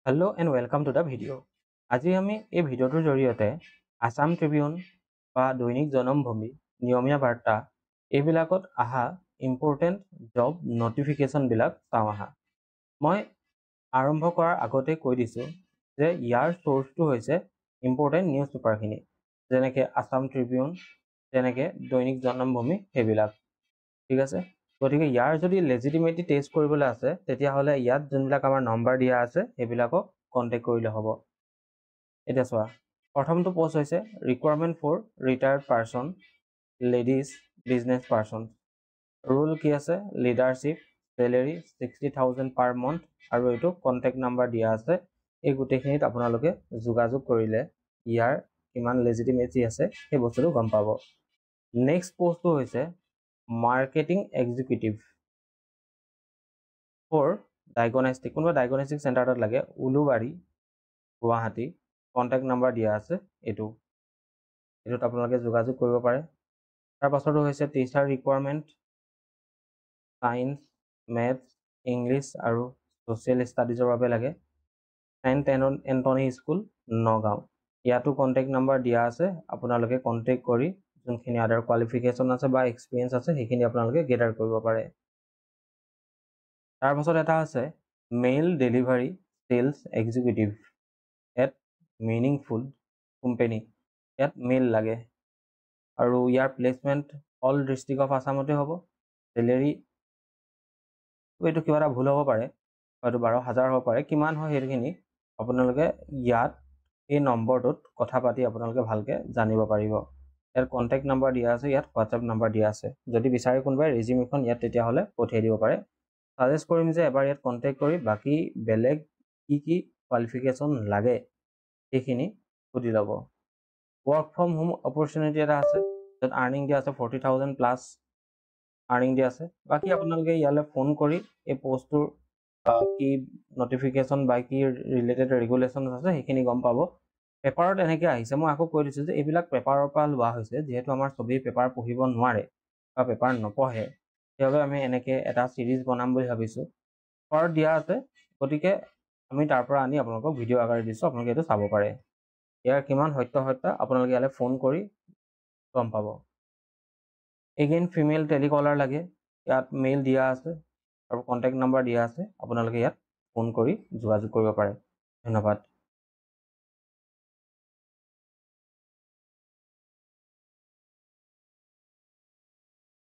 Hello and welcome to the video. আজি আমি এই ভিডিওটোৰ জৰিয়তে আসাম ট্ৰিবিউন বা দৈনিক জনমভূমি নিয়মীয়া বাৰ্তা এইবিলাকত আহা ইম্পৰ্টেণ্ট জব নটিফিকেশ্যন বিলাক চাওঁ আহা। মই আৰম্ভ কৰাৰ আগতে কৈ দিছোঁ যে ইয়াৰ সোৰ্সটো হৈছে ইম্পৰ্টেণ্ট নিউজ পেপাৰখিনি, যেনেকৈ আসাম ট্ৰিবিউন, যেনেকৈ দৈনিক জনমভূমি সেইবিলাক। ঠিক আছে, গতিকে ইয়াৰ যদি লেজিটিমেটি টেষ্ট কৰিবলৈ আছে তেতিয়াহ'লে ইয়াত যোনবিলাক আমাৰ নম্বৰ দিয়া আছে সেইবিলাকক কণ্টেক্ট কৰিলে হ'ব। এতিয়া চোৱা, প্ৰথমটো পোষ্ট হৈছে requirement for retired person, ladies business person. Rule কি আছে? লিডাৰশ্বিপ, চেলেৰী 60,000 পাৰ মান্থ, আৰু এইটো কণ্টেক্ট নাম্বাৰ দিয়া আছে। এই গোটেইখিনিত আপোনালোকে যোগাযোগ কৰিলে ইয়াৰ কিমান লেজিটিমেচি আছে সেই বস্তুটো গম পাব। নেক্সট পোষ্টটো হৈছে মাৰ্কেটিং এক্সিকিউটিভ ফৰ ডায়েগনষ্টিক। কোনোবা ডায়েগনষ্টিক চেণ্টাৰ এটাত লাগে, উলুবাৰী, গুৱাহাটী। কণ্টেক্ট নাম্বাৰ দিয়া আছে এইটোত আপোনালোকে যোগাযোগ কৰিব পাৰে। তাৰ পাছতো হৈছে teacher requirement, science, maths, English আৰু ছ'চিয়েল ষ্টাডিজৰ বাবে লাগে। Saint Anthony school, Nagaon. ইয়াতো কণ্টেক্ট নাম্বাৰ দিয়া আছে, আপোনালোকে কণ্টেক্ট কৰি যোনখিনি আদাৰ কোৱালিফিকেশ্যন আছে বা এক্সপিৰিয়েঞ্চ আছে সেইখিনি আপোনালোকে গেডাৰ কৰিব পাৰে। তাৰপাছত এটা আছে male delivery sales executive at meaningful company. ইয়াত মেইল লাগে আৰু ইয়াৰ প্লেচমেণ্ট অল ডিষ্ট্ৰিক্ট অফ আছামতে হ'ব। চেলেৰী এইটো কিবা এটা ভুল হ'ব পাৰে, হয়তো 12,000 হ'ব পাৰে। কিমান হয় সেইখিনি আপোনালোকে ইয়াত এই নম্বৰটোত কথা পাতি আপোনালোকে ভালকৈ জানিব পাৰিব। ইয়াত কণ্টেক্ট নাম্বাৰ দিয়া আছে, ইয়াত হোৱাটছএপ নাম্বাৰ দিয়া আছে। যদি বিচাৰে কোনোবাই ৰিজিউমিখন ইয়াত তেতিয়াহ'লে পঠিয়াই দিব পাৰে। ছাজেষ্ট কৰিম যে এবাৰ ইয়াত কণ্টেক্ট কৰি বাকী বেলেগ কি কোৱালিফিকেশ্যন লাগে সেইখিনি সুধি ল'ব। ৱৰ্ক ফ্ৰম হোম অপৰচুনিটি এটা আছে, য'ত আৰ্নিং দিয়া আছে 40,000 প্লাছ আৰ্নিং দিয়া আছে। বাকী আপোনালোকে ইয়ালৈ ফোন কৰি এই পোষ্টটোৰ কি নটিফিকেশ্যন বা কি ৰিলেটেড ৰেগুলেশ্যন আছে সেইখিনি গম পাব। পেপাৰত এনেকৈ আহিছে, মই আকৌ কৈ দিছোঁ যে এইবিলাক পেপাৰৰ পৰা লোৱা হৈছে। যিহেতু আমাৰ চবেই পেপাৰ পঢ়িব নোৱাৰে বা পেপাৰ নপঢ়ে, সেইবাবে আমি এনেকৈ এটা ছিৰিজ বনাম বুলি ভাবিছোঁ। পেপাৰত দিয়া আছে, গতিকে আমি তাৰ পৰা আনি আপোনালোকক ভিডিঅ' আকাৰে দিছোঁ, আপোনালোকে এইটো চাব পাৰে। ইয়াৰ কিমান সত্যাসত্য আপোনালোকে ইয়ালৈ ফোন কৰি গম পাব। এগেইন ফিমেল টেলিকলাৰ লাগে, ইয়াত মেইল দিয়া আছে আৰু কণ্টেক্ট নাম্বাৰ দিয়া আছে, আপোনালোকে ইয়াত ফোন কৰি যোগাযোগ কৰিব পাৰে। ধন্যবাদ।